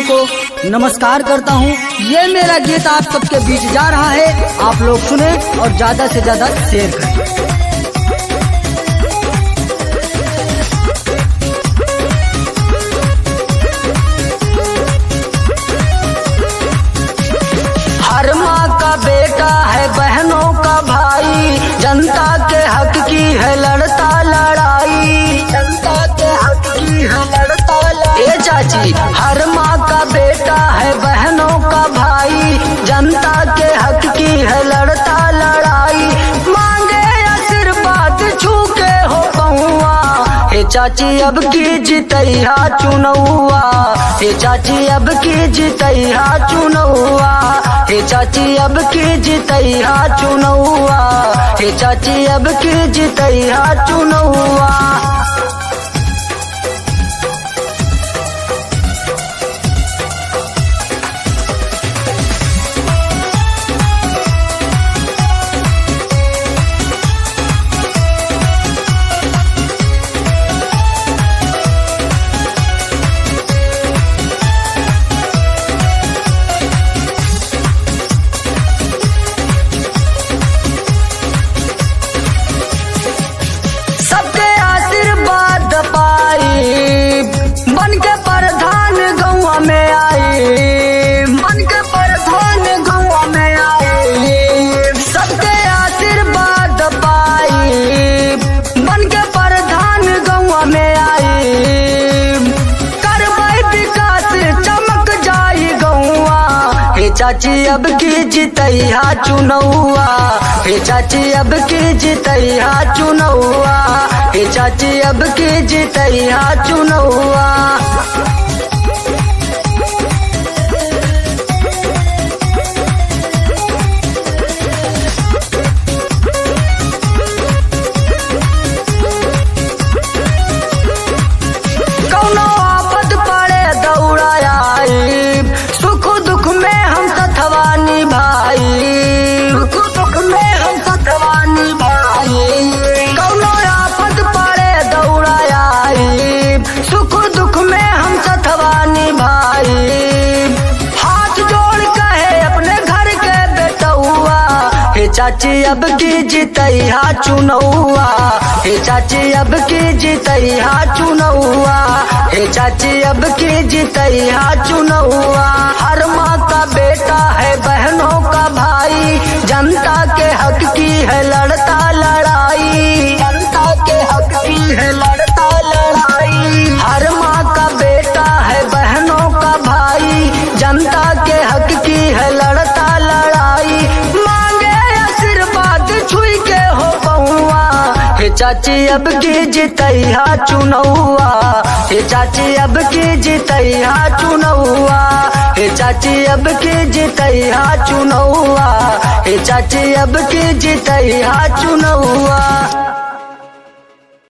को नमस्कार करता हूँ। ये मेरा गीत आप सबके बीच जा रहा है, आप लोग सुने और ज्यादा से ज्यादा शेयर करें। हर माँ का बेटा है बहनों का भाई, जनता के हक की है लड़ता लड़ाई, जनता के हक की है लड़ता लड़ाई। ए चाची, हर माँ का बेटा है बहनों का भाई, जनता के हक की है लड़ता लड़ाई। मांगे आशीर्वाद छू के हो पहुआ, हे चाची अब की जितैया चुनौआ, हे चाची अब की जितैया चुनौआ, हे चाची अब की जितैया चुनौआ, हे चाची अब की जितैया चुनौआ। चाची अब की जितैया चुनौआ, हे चाची अब की जितैया चुनौआ, हे चाची अब की जितैया चुनौआ। कौनो आपद पड़े दौड़ा आई, सुख दुख में हम सथवा निभाई, सुख दुख में हम सथवा निभाई। कौनो आपद पड़े दौड़ा आई, सुख दुख में हम सथवा निभाई। हाथ जोड़ कहे अपने घर के बेटौआ, हे चाची अब की जितैया चुनौआ, हे चाची अब की जितैया चुनौआ, हे चाची अब की जितैया चुनौआ। हर माँ का बेटा है बहनों का भाई, जनता के हक की है लड़ता लड़ाई, जनता के हक की है लड़ता लड़ाई। हर माँ का बेटा है बहनों का भाई, जनता के हक की है लड़ता लड़ाई। मांगे आशीर्वाद छुई के हो पहुआ, हे चाची अब की जितैया चुनौआ, हे चाची अब की जितैया चुनौआ, हे चाची अब की जितैया चुनौआ, हे चाची अब की जितैया चुनौआ।